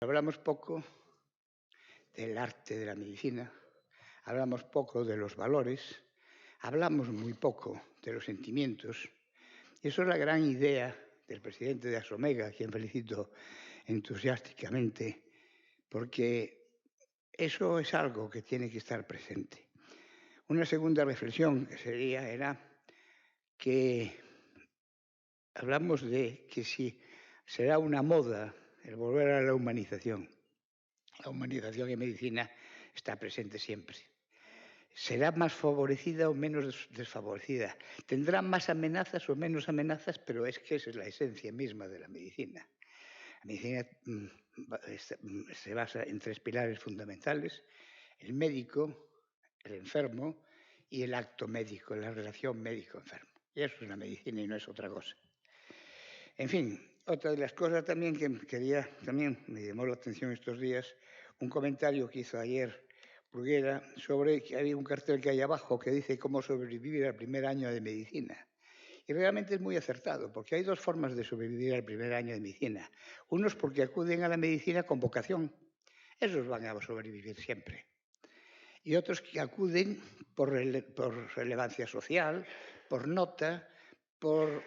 Hablamos poco del arte de la medicina, hablamos poco de los valores, hablamos muy poco de los sentimientos. Y eso es la gran idea del presidente de Asomega, a quien felicito entusiásticamente, porque eso es algo que tiene que estar presente. Una segunda reflexión era que hablamos de que si será una moda el volver a la humanización. La humanización en medicina está presente siempre. Será más favorecida o menos desfavorecida. Tendrá más amenazas o menos amenazas, pero es que esa es la esencia misma de la medicina. La medicina se basa en 3 pilares fundamentales: el médico, el enfermo y el acto médico, la relación médico-enfermo. Y eso es la medicina y no es otra cosa. En fin, otra de las cosas también que me llamó la atención estos días, un comentario que hizo ayer Bruguera sobre que había un cartel que hay abajo que dice cómo sobrevivir al primer año de medicina. Y realmente es muy acertado, porque hay 2 formas de sobrevivir al primer año de medicina. Unos porque acuden a la medicina con vocación. Esos van a sobrevivir siempre. Y otros que acuden por relevancia social, por nota, por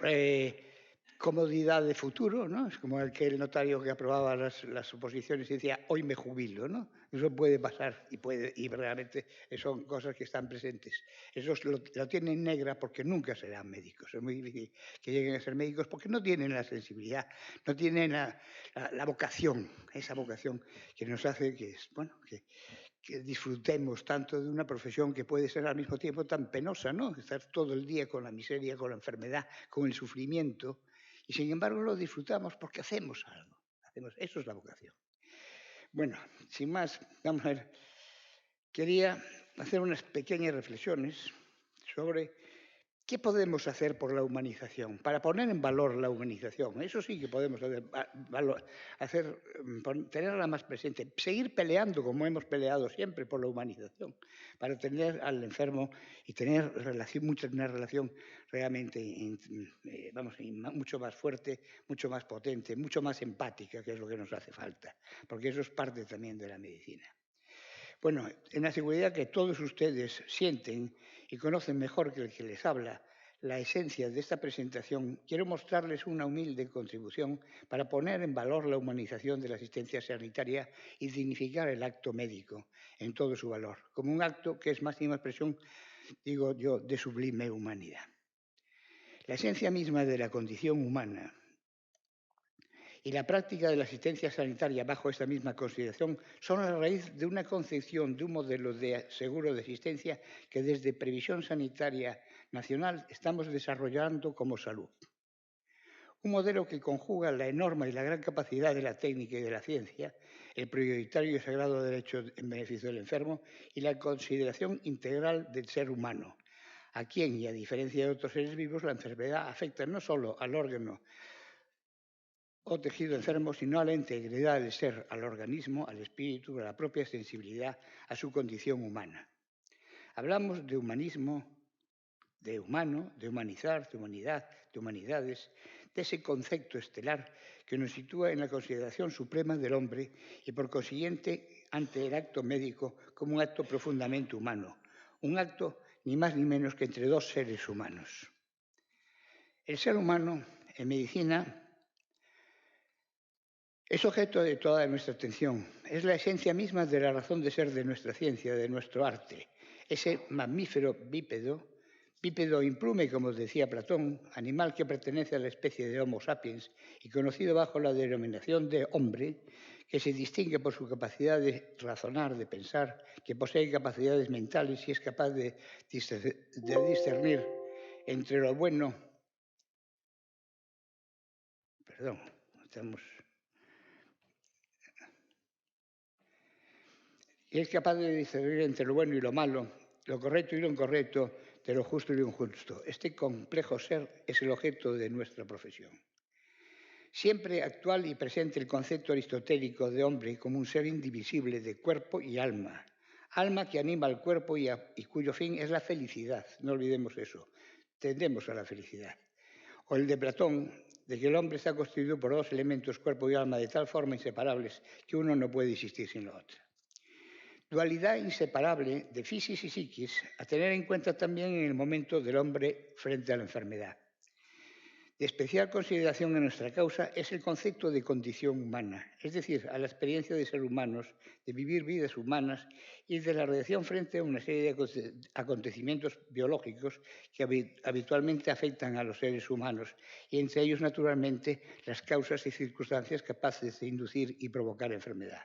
comodidad de futuro, ¿no? Es como aquel notario que aprobaba las oposiciones y decía, hoy me jubilo, ¿no? Eso puede pasar y realmente son cosas que están presentes. Esos lo tienen negra porque nunca serán médicos. Es muy difícil que lleguen a ser médicos porque no tienen la sensibilidad, no tienen la vocación, esa vocación que nos hace que disfrutemos tanto de una profesión que puede ser al mismo tiempo tan penosa, ¿no? Estar todo el día con la miseria, con la enfermedad, con el sufrimiento. Y sin embargo lo disfrutamos porque hacemos algo. Eso es la vocación. Bueno, sin más, vamos a ver. Quería hacer unas pequeñas reflexiones sobre qué podemos hacer por la humanización, para poner en valor la humanización. Eso sí que podemos tenerla más presente, seguir peleando como hemos peleado siempre por la humanización, para tener al enfermo y tener una relación realmente mucho más fuerte, mucho más potente, mucho más empática, que es lo que nos hace falta, porque eso es parte también de la medicina. Bueno, en la seguridad que todos ustedes sienten y conocen mejor que el que les habla la esencia de esta presentación, quiero mostrarles una humilde contribución para poner en valor la humanización de la asistencia sanitaria y dignificar el acto médico en todo su valor, como un acto que es máxima expresión, digo yo, de sublime humanidad. La esencia misma de la condición humana y la práctica de la asistencia sanitaria bajo esta misma consideración son la raíz de una concepción de un modelo de seguro de asistencia que desde Previsión Sanitaria Nacional estamos desarrollando como salud. Un modelo que conjuga la enorme y la gran capacidad de la técnica y de la ciencia, el prioritario y sagrado derecho en beneficio del enfermo y la consideración integral del ser humano, a quien, y a diferencia de otros seres vivos, la enfermedad afecta no solo al órgano o tejido enfermo, sino a la integridad del ser, al organismo, al espíritu, a la propia sensibilidad, a su condición humana. Hablamos de humanismo, de humano, de humanizar, de humanidad, de humanidades, de ese concepto estelar que nos sitúa en la consideración suprema del hombre y por consiguiente ante el acto médico como un acto profundamente humano, un acto ni más ni menos que entre 2 seres humanos. El ser humano en medicina es objeto de toda nuestra atención, es la esencia misma de la razón de ser de nuestra ciencia, de nuestro arte. Ese mamífero bípedo implume, como decía Platón, animal que pertenece a la especie de Homo sapiens y conocido bajo la denominación de hombre, que se distingue por su capacidad de razonar, de pensar, que posee capacidades mentales y es capaz de discernir entre lo bueno. Perdón, Y es capaz de discernir entre lo bueno y lo malo, lo correcto y lo incorrecto, de lo justo y lo injusto. Este complejo ser es el objeto de nuestra profesión. Siempre actual y presente el concepto aristotélico de hombre como un ser indivisible de cuerpo y alma. Alma que anima al cuerpo y cuyo fin es la felicidad. No olvidemos eso. Tendemos a la felicidad. o el de Platón, de que el hombre está constituido por dos elementos, cuerpo y alma, de tal forma inseparables que uno no puede existir sin lo otro. Dualidad inseparable de fisis y psiquis a tener en cuenta también en el momento del hombre frente a la enfermedad. De especial consideración en nuestra causa es el concepto de condición humana, es decir, a la experiencia de ser humanos, de vivir vidas humanas y de la reacción frente a una serie de acontecimientos biológicos que habitualmente afectan a los seres humanos y entre ellos, naturalmente, las causas y circunstancias capaces de inducir y provocar enfermedad.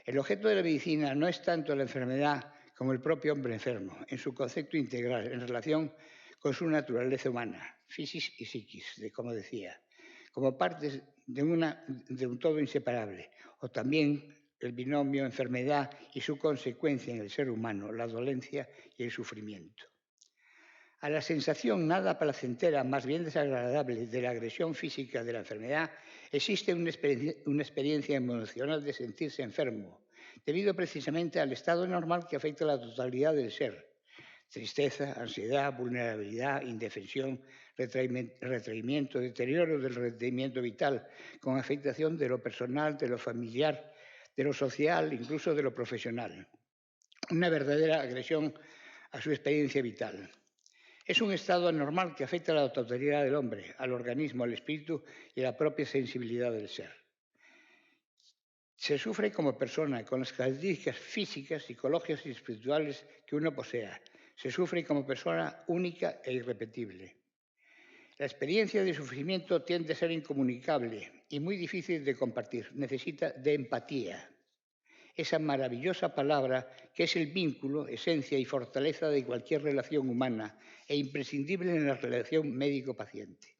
El objeto de la medicina no es tanto la enfermedad como el propio hombre enfermo, en su concepto integral, en relación con su naturaleza humana, fisis y psiquis, como decía, como partes de un todo inseparable, o también el binomio enfermedad y su consecuencia en el ser humano, la dolencia y el sufrimiento. A la sensación nada placentera, más bien desagradable, de la agresión física de la enfermedad, existe una experiencia emocional de sentirse enfermo, debido precisamente al estado normal que afecta a la totalidad del ser. Tristeza, ansiedad, vulnerabilidad, indefensión, retraimiento, deterioro del rendimiento vital, con afectación de lo personal, de lo familiar, de lo social, incluso de lo profesional. Una verdadera agresión a su experiencia vital. Es un estado anormal que afecta a la totalidad del hombre, al organismo, al espíritu y a la propia sensibilidad del ser. Se sufre como persona, con las características físicas, psicológicas y espirituales que uno posea. Se sufre como persona única e irrepetible. La experiencia de sufrimiento tiende a ser incomunicable y muy difícil de compartir. Necesita de empatía. Esa maravillosa palabra que es el vínculo, esencia y fortaleza de cualquier relación humana e imprescindible en la relación médico-paciente.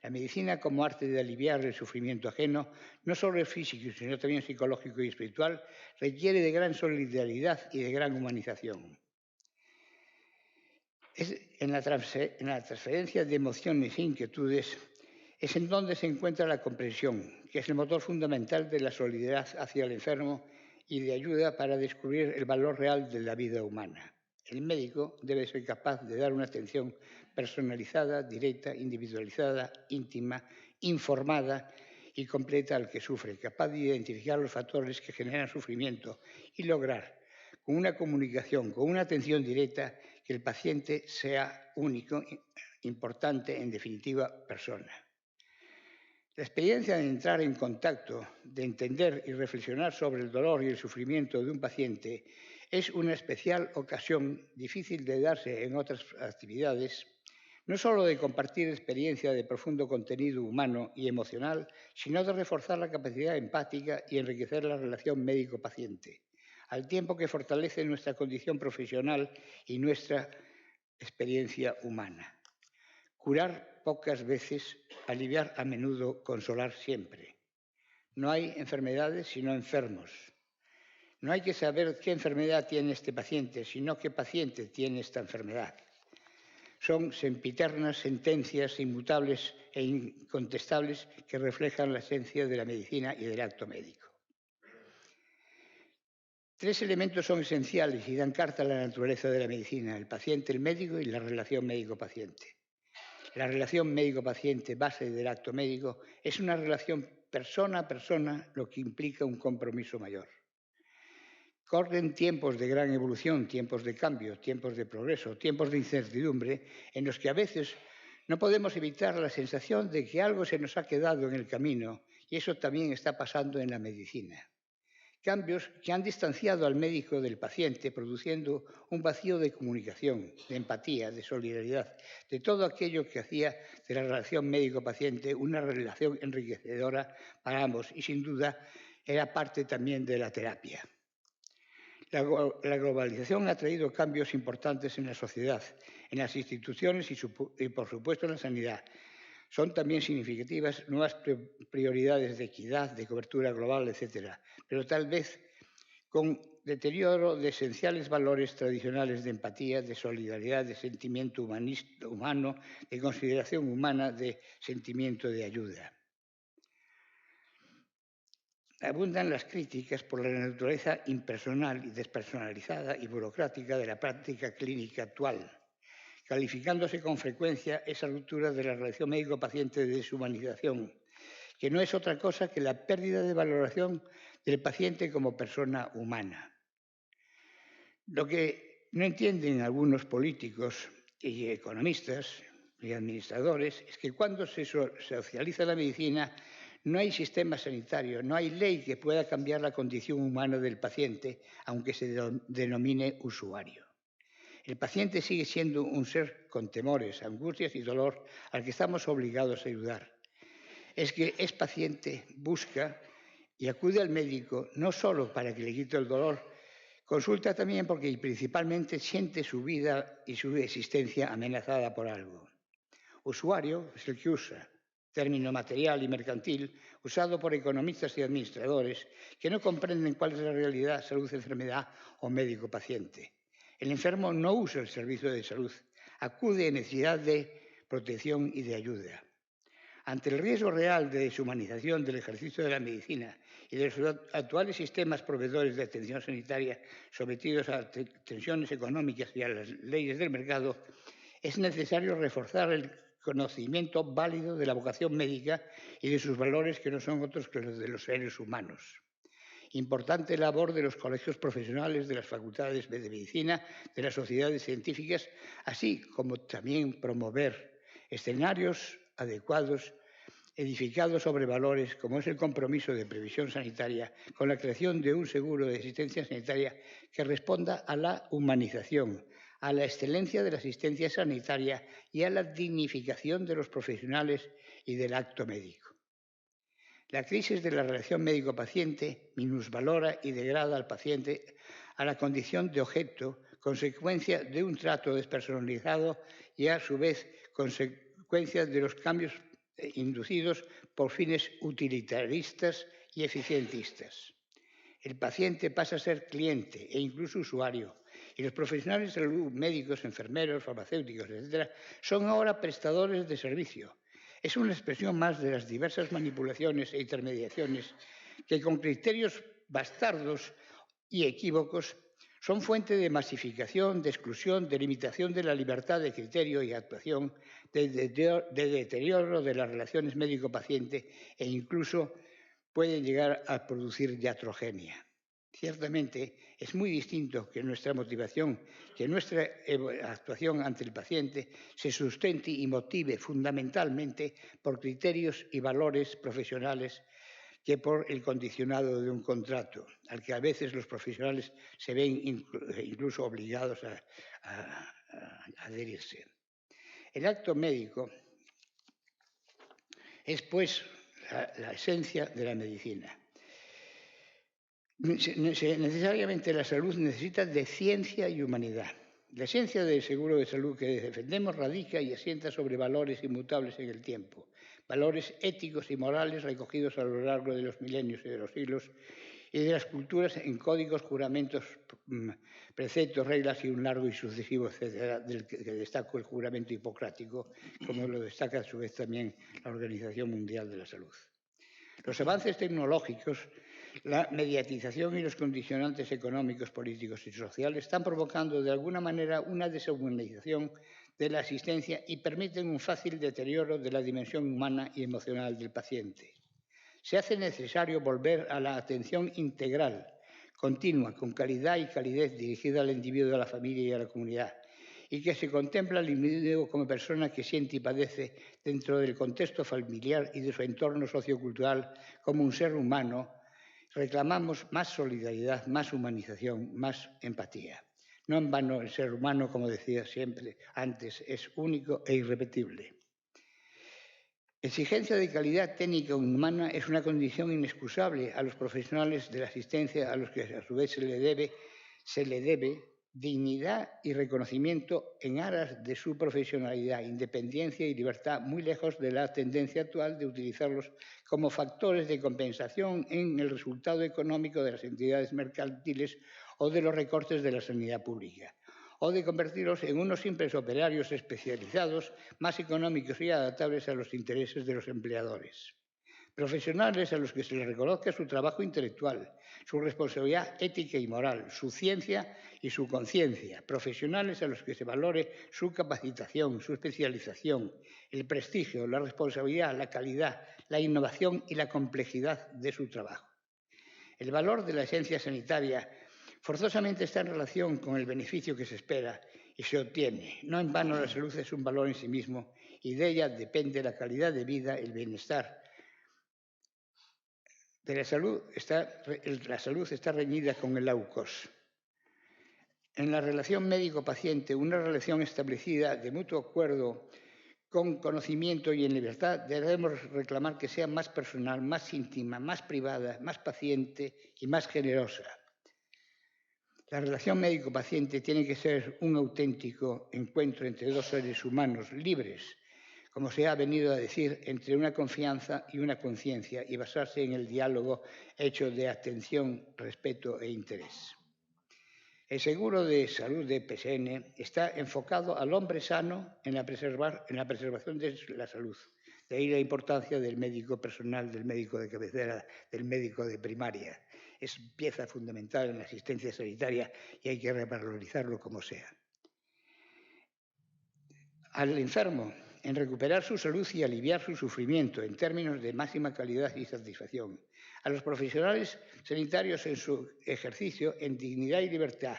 La medicina como arte de aliviar el sufrimiento ajeno, no solo es físico, sino también psicológico y espiritual, requiere de gran solidaridad y de gran humanización. En la transferencia de emociones e inquietudes es en donde se encuentra la comprensión, que es el motor fundamental de la solidaridad hacia el enfermo y de ayuda para descubrir el valor real de la vida humana. El médico debe ser capaz de dar una atención personalizada, directa, individualizada, íntima, informada y completa al que sufre, capaz de identificar los factores que generan sufrimiento y lograr, con una comunicación, con una atención directa, que el paciente sea único, importante, en definitiva, persona. La experiencia de entrar en contacto, de entender y reflexionar sobre el dolor y el sufrimiento de un paciente es una especial ocasión difícil de darse en otras actividades, no solo de compartir experiencia de profundo contenido humano y emocional, sino de reforzar la capacidad empática y enriquecer la relación médico-paciente, al tiempo que fortalece nuestra condición profesional y nuestra experiencia humana. Curar pocas veces, aliviar a menudo, consolar siempre. No hay enfermedades sino enfermos. No hay que saber qué enfermedad tiene este paciente, sino qué paciente tiene esta enfermedad. Son sempiternas sentencias inmutables e incontestables que reflejan la esencia de la medicina y del acto médico. Tres elementos son esenciales y dan carta a la naturaleza de la medicina: el paciente, el médico y la relación médico-paciente. La relación médico-paciente, base del acto médico, es una relación persona a persona, lo que implica un compromiso mayor. Corren tiempos de gran evolución, tiempos de cambio, tiempos de progreso, tiempos de incertidumbre, en los que a veces no podemos evitar la sensación de que algo se nos ha quedado en el camino, y eso también está pasando en la medicina. Cambios que han distanciado al médico del paciente, produciendo un vacío de comunicación, de empatía, de solidaridad, de todo aquello que hacía de la relación médico-paciente una relación enriquecedora para ambos y, sin duda, era parte también de la terapia. La globalización ha traído cambios importantes en la sociedad, en las instituciones y por supuesto, en la sanidad. Son también significativas nuevas prioridades de equidad, de cobertura global, etc. Pero tal vez con deterioro de esenciales valores tradicionales de empatía, de solidaridad, de sentimiento humano, de consideración humana, de sentimiento de ayuda. Abundan las críticas por la naturaleza impersonal y despersonalizada y burocrática de la práctica clínica actual, calificándose con frecuencia esa ruptura de la relación médico-paciente de deshumanización, que no es otra cosa que la pérdida de valoración del paciente como persona humana. Lo que no entienden algunos políticos y economistas y administradores es que cuando se socializa la medicina no hay sistema sanitario, no hay ley que pueda cambiar la condición humana del paciente, aunque se denomine usuario. El paciente sigue siendo un ser con temores, angustias y dolor al que estamos obligados a ayudar. Es que es paciente, busca y acude al médico no solo para que le quite el dolor, consulta también porque y principalmente siente su vida y su existencia amenazada por algo. Usuario es el que usa, término material y mercantil usado por economistas y administradores que no comprenden cuál es la realidad salud-enfermedad o médico-paciente. El enfermo no usa el servicio de salud, acude en necesidad de protección y de ayuda. Ante el riesgo real de deshumanización del ejercicio de la medicina y de los actuales sistemas proveedores de atención sanitaria sometidos a tensiones económicas y a las leyes del mercado, es necesario reforzar el conocimiento válido de la vocación médica y de sus valores que no son otros que los de los seres humanos. Importante labor de los colegios profesionales, de las facultades de medicina, de las sociedades científicas, así como también promover escenarios adecuados edificados sobre valores como es el compromiso de previsión sanitaria con la creación de un seguro de asistencia sanitaria que responda a la humanización, a la excelencia de la asistencia sanitaria y a la dignificación de los profesionales y del acto médico. La crisis de la relación médico-paciente minusvalora y degrada al paciente a la condición de objeto, consecuencia de un trato despersonalizado y a su vez consecuencia de los cambios inducidos por fines utilitaristas y eficientistas. El paciente pasa a ser cliente e incluso usuario, y los profesionales de salud, médicos, enfermeros, farmacéuticos, etc., son ahora prestadores de servicio. Es una expresión más de las diversas manipulaciones e intermediaciones que con criterios bastardos y equívocos son fuente de masificación, de exclusión, de limitación de la libertad de criterio y actuación, de deterioro de las relaciones médico-paciente e incluso pueden llegar a producir iatrogenia. Ciertamente es muy distinto que nuestra motivación, que nuestra actuación ante el paciente se sustente y motive fundamentalmente por criterios y valores profesionales que por el condicionado de un contrato, al que a veces los profesionales se ven incluso obligados a adherirse. El acto médico es, pues, la esencia de la medicina. Necesariamente la salud necesita de ciencia y humanidad. La esencia del seguro de salud que defendemos radica y asienta sobre valores inmutables en el tiempo, valores éticos y morales recogidos a lo largo de los milenios y de los siglos y de las culturas en códigos, juramentos, preceptos, reglas y un largo y sucesivo etcétera, del que destaco el juramento hipocrático, como lo destaca a su vez también la Organización Mundial de la Salud. Los avances tecnológicos, la mediatización y los condicionantes económicos, políticos y sociales están provocando de alguna manera una deshumanización de la asistencia y permiten un fácil deterioro de la dimensión humana y emocional del paciente. Se hace necesario volver a la atención integral, continua, con calidad y calidez dirigida al individuo, a la familia y a la comunidad, y que se contempla al individuo como persona que siente y padece dentro del contexto familiar y de su entorno sociocultural como un ser humano. Reclamamos más solidaridad, más humanización, más empatía. No en vano el ser humano, como decía siempre antes, es único e irrepetible. Exigencia de calidad técnica humana es una condición inexcusable a los profesionales de la asistencia, a los que a su vez se le debe dignidad y reconocimiento en aras de su profesionalidad, independencia y libertad, muy lejos de la tendencia actual de utilizarlos como factores de compensación en el resultado económico de las entidades mercantiles o de los recortes de la sanidad pública, o de convertirlos en unos simples operarios especializados, más económicos y adaptables a los intereses de los empleadores. Profesionales a los que se les reconozca su trabajo intelectual, su responsabilidad ética y moral, su ciencia y su conciencia. Profesionales a los que se valore su capacitación, su especialización, el prestigio, la responsabilidad, la calidad, la innovación y la complejidad de su trabajo. El valor de la esencia sanitaria forzosamente está en relación con el beneficio que se espera y se obtiene. No en vano la salud es un valor en sí mismo y de ella depende la calidad de vida, el bienestar. La salud está reñida con el AUKOS. En la relación médico-paciente, una relación establecida de mutuo acuerdo, con conocimiento y en libertad, debemos reclamar que sea más personal, más íntima, más privada, más paciente y más generosa. La relación médico-paciente tiene que ser un auténtico encuentro entre dos seres humanos libres, como se ha venido a decir, entre una confianza y una conciencia, y basarse en el diálogo hecho de atención, respeto e interés. El seguro de salud de PSN está enfocado al hombre sano en la preservación de la salud. De ahí la importancia del médico personal, del médico de cabecera, del médico de primaria. Es pieza fundamental en la asistencia sanitaria y hay que revalorizarlo como sea. Al enfermo, en recuperar su salud y aliviar su sufrimiento en términos de máxima calidad y satisfacción. A los profesionales sanitarios en su ejercicio en dignidad y libertad.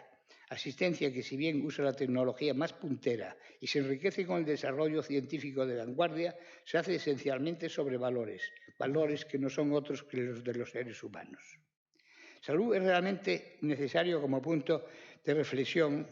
Asistencia que, si bien usa la tecnología más puntera y se enriquece con el desarrollo científico de vanguardia, se hace esencialmente sobre valores, valores que no son otros que los de los seres humanos. Salud es realmente necesario como punto de reflexión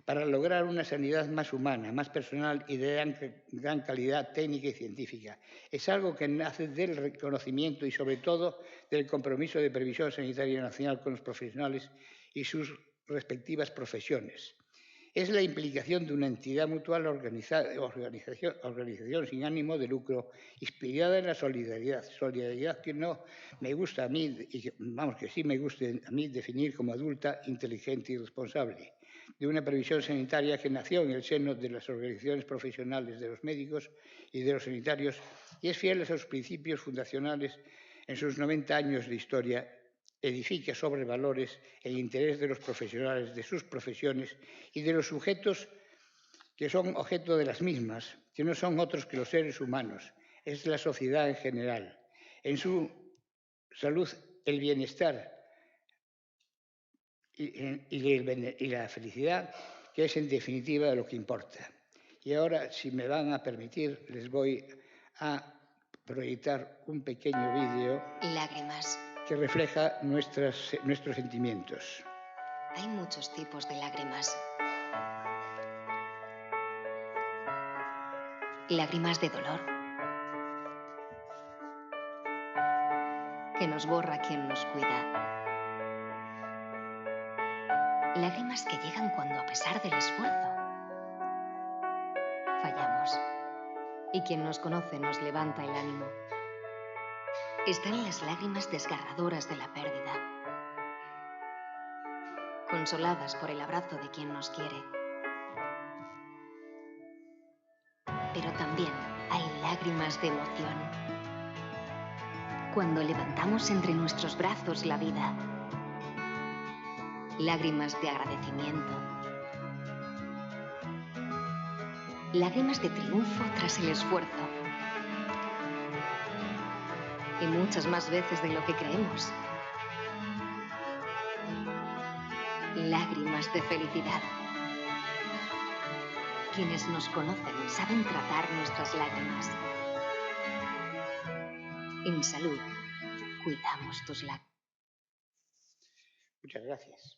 para lograr una sanidad más humana, más personal y de gran calidad técnica y científica. Es algo que nace del reconocimiento y, sobre todo, del compromiso de previsión sanitaria nacional con los profesionales y sus respectivas profesiones. Es la implicación de una entidad mutual organización sin ánimo de lucro, inspirada en la solidaridad que no me gusta a mí, y vamos, que sí me guste a mí definir como adulta, inteligente y responsable, de una previsión sanitaria que nació en el seno de las organizaciones profesionales de los médicos y de los sanitarios y es fiel a sus principios fundacionales en sus 90 años de historia. Edifica sobre valores el interés de los profesionales, de sus profesiones y de los sujetos que son objeto de las mismas, que no son otros que los seres humanos, es la sociedad en general. En su salud, el bienestar y la felicidad, que es en definitiva lo que importa. Y ahora, si me van a permitir, les voy a proyectar un pequeño vídeo. Lágrimas. Que refleja nuestros sentimientos. Hay muchos tipos de lágrimas. Lágrimas de dolor, que nos borra quien nos cuida. Lágrimas que llegan cuando, a pesar del esfuerzo, fallamos. Y quien nos conoce nos levanta el ánimo. Están las lágrimas desgarradoras de la pérdida, consoladas por el abrazo de quien nos quiere. Pero también hay lágrimas de emoción, cuando levantamos entre nuestros brazos la vida. Lágrimas de agradecimiento. Lágrimas de triunfo tras el esfuerzo. Y muchas más veces de lo que creemos. Lágrimas de felicidad. Quienes nos conocen saben tratar nuestras lágrimas. En salud, cuidamos tus lágrimas. Muchas gracias.